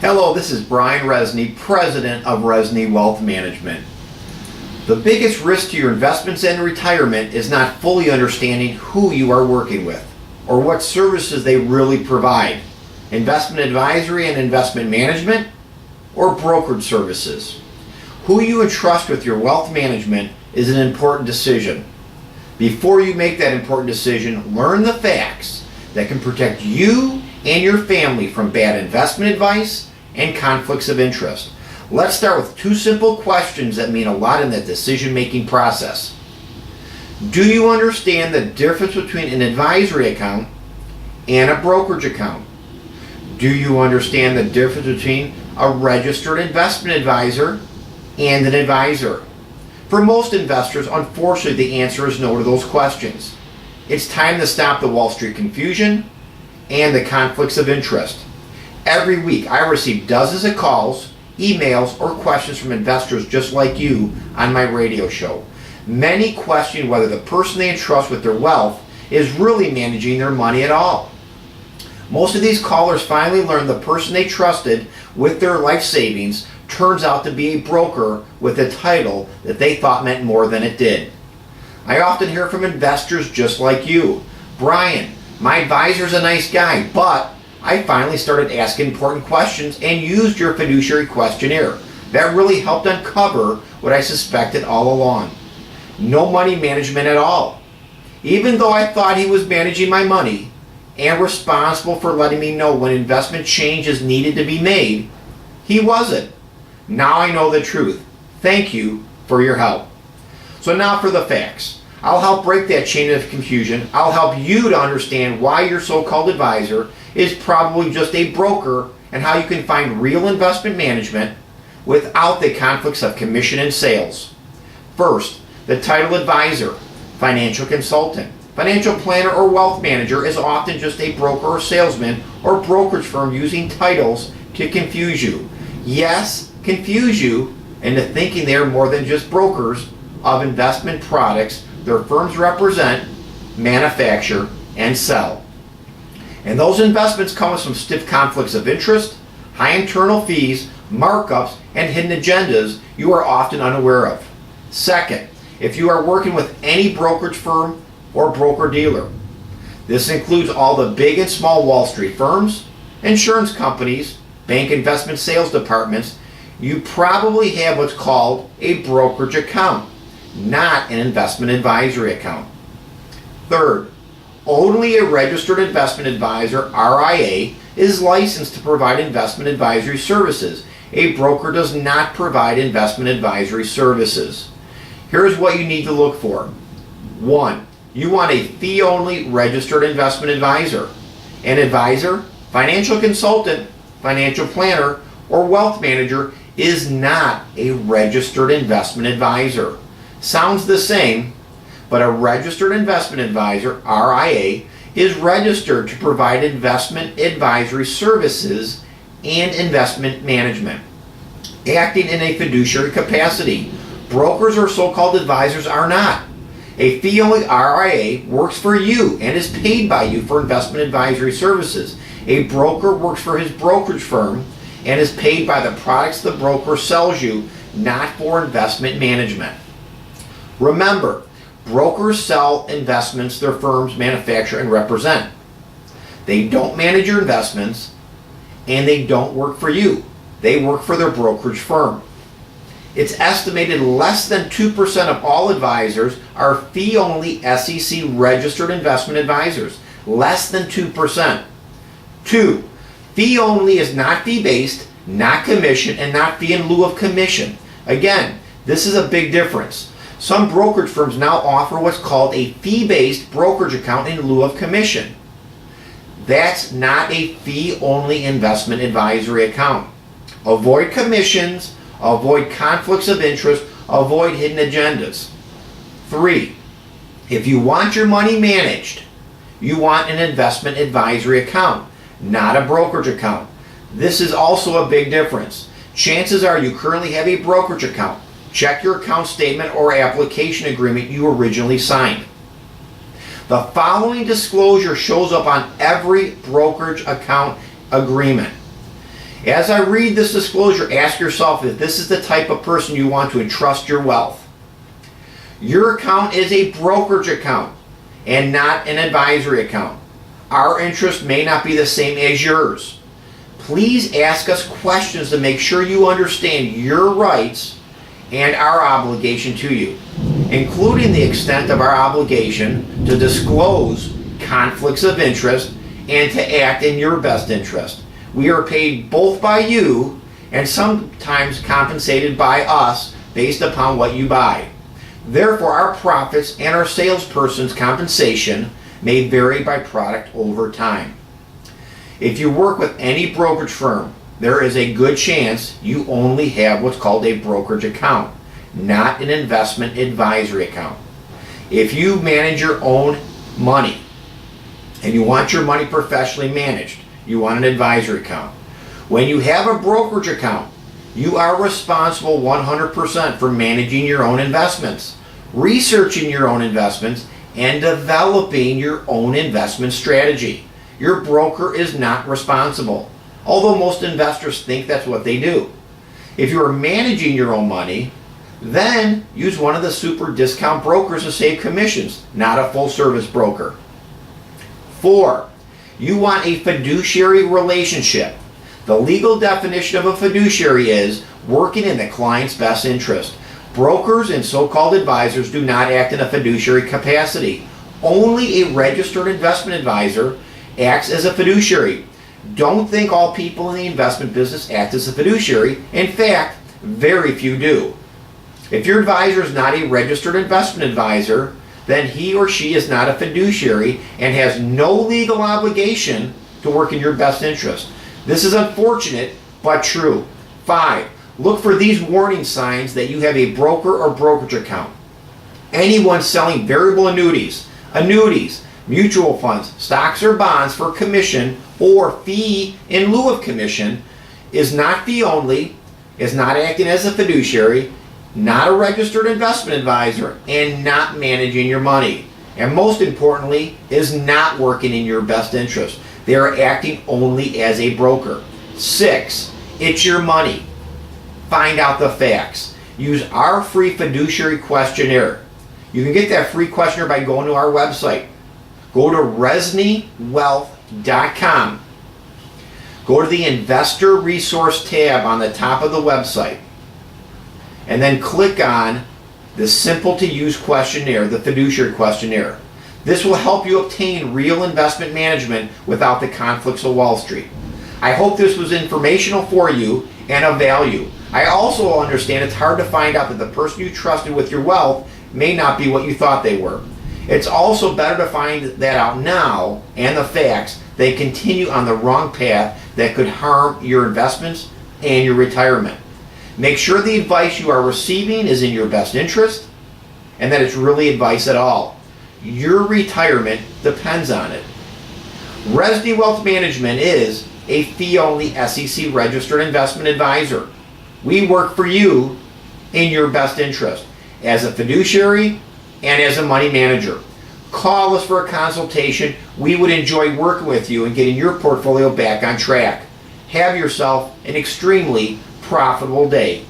Hello, this is Brian Resney, President of Resney Wealth Management. The biggest risk to your investments and retirement is not fully understanding who you are working with or what services they really provide. Investment advisory and investment management or brokerage services. Who you entrust with your wealth management is an important decision. Before you make that important decision, learn the facts that can protect you and your family from bad investment advice and conflicts of interest. Let's start with two simple questions that mean a lot in the decision-making process. Do you understand the difference between an advisory account and a brokerage account? Do you understand the difference between a registered investment advisor and an advisor? For most investors, unfortunately, the answer is no to those questions. It's time to stop the Wall Street confusion and the conflicts of interest. Every week, I receive dozens of calls, emails, or questions from investors just like you on my radio show. Many question whether the person they entrust with their wealth is really managing their money at all. Most of these callers finally learn the person they trusted with their life savings turns out to be a broker with a title that they thought meant more than it did. I often hear from investors just like you. Brian, my advisor's a nice guy, but I finally started asking important questions and used your fiduciary questionnaire. That really helped uncover what I suspected all along. No money management at all. Even though I thought he was managing my money and responsible for letting me know when investment changes needed to be made, he wasn't. Now I know the truth. Thank you for your help. So now for the facts. I'll help break that chain of confusion. I'll help you to understand why your so-called advisor is probably just a broker and how you can find real investment management without the conflicts of commission and sales. First, the title advisor, financial consultant, financial planner, or wealth manager is often just a broker or salesman or brokerage firm using titles to confuse you. Yes, confuse you into thinking they are more than just brokers of investment products their firms represent, manufacture, and sell. And those investments come with some stiff conflicts of interest, high internal fees, markups, and hidden agendas you are often unaware of. Second, if you are working with any brokerage firm or broker-dealer, this includes all the big and small Wall Street firms, insurance companies, bank investment sales departments, you probably have what's called a brokerage account, not an investment advisory account. Third, only a registered investment advisor, RIA, is licensed to provide investment advisory services. A broker does not provide investment advisory services. Here's what you need to look for. 1. You want a fee-only registered investment advisor. An advisor, financial consultant, financial planner, or wealth manager is not a registered investment advisor. Sounds the same, but a registered investment advisor, RIA, is registered to provide investment advisory services and investment management, acting in a fiduciary capacity. Brokers or so-called advisors are not. A fee-only RIA works for you and is paid by you for investment advisory services. A broker works for his brokerage firm and is paid by the products the broker sells you, not for investment management. Remember, brokers sell investments their firms manufacture and represent. They don't manage your investments, and they don't work for you. They work for their brokerage firm. It's estimated less than 2% of all advisors are fee-only SEC registered investment advisors. Less than 2%. 2. Fee-only is not fee-based, not commission, and not fee in lieu of commission. Again, this is a big difference. Some brokerage firms now offer what's called a fee-based brokerage account in lieu of commission. That's not a fee-only investment advisory account. Avoid commissions, avoid conflicts of interest, avoid hidden agendas. 3. If you want your money managed, you want an investment advisory account, not a brokerage account. This is also a big difference. Chances are you currently have a brokerage account. Check your account statement or application agreement you originally signed. The following disclosure shows up on every brokerage account agreement. As I read this disclosure, ask yourself if this is the type of person you want to entrust your wealth. Your account is a brokerage account and not an advisory account. Our interest may not be the same as yours. Please ask us questions to make sure you understand your rights and our obligation to you, including the extent of our obligation to disclose conflicts of interest and to act in your best interest. We are paid both by you and sometimes compensated by us based upon what you buy. Therefore, our profits and our salesperson's compensation may vary by product over time. If you work with any brokerage firm, there is a good chance you only have what's called a brokerage account, not an investment advisory account. If you manage your own money and you want your money professionally managed, you want an advisory account. When you have a brokerage account, you are responsible 100% for managing your own investments, researching your own investments, and developing your own investment strategy. Your broker is not responsible, although most investors think that's what they do. If you are managing your own money, then use one of the super discount brokers to save commissions, not a full service broker. 4. You want a fiduciary relationship. The legal definition of a fiduciary is working in the client's best interest. Brokers and so-called advisors do not act in a fiduciary capacity. Only a registered investment advisor acts as a fiduciary. Don't think all people in the investment business act as a fiduciary. In fact, very few do. If your advisor is not a registered investment advisor, then he or she is not a fiduciary and has no legal obligation to work in your best interest. This is unfortunate, but true. 5. Look for these warning signs that you have a broker or brokerage account. Anyone selling variable annuities, mutual funds, stocks or bonds for commission or fee in lieu of commission is not fee only, is not acting as a fiduciary, not a registered investment advisor, and not managing your money. And most importantly, is not working in your best interest. They are acting only as a broker. 6. It's your money. Find out the facts. Use our free fiduciary questionnaire. You can get that free questionnaire by going to our website. Go to ResneyWealth.com. Go to the Investor Resource tab on the top of the website, and then click on the simple to use questionnaire, the fiduciary questionnaire. This will help you obtain real investment management without the conflicts of Wall Street. I hope this was informational for you and of value. I also understand it's hard to find out that the person you trusted with your wealth may not be what you thought they were. It's also better to find that out now and the facts than continue on the wrong path that could harm your investments and your retirement. Make sure the advice you are receiving is in your best interest and that it's really advice at all. Your retirement depends on it. Resney Wealth Management is a fee-only SEC registered investment advisor. We work for you in your best interest as a fiduciary and as a money manager. Call us for a consultation. We would enjoy working with you and getting your portfolio back on track. Have yourself an extremely profitable day.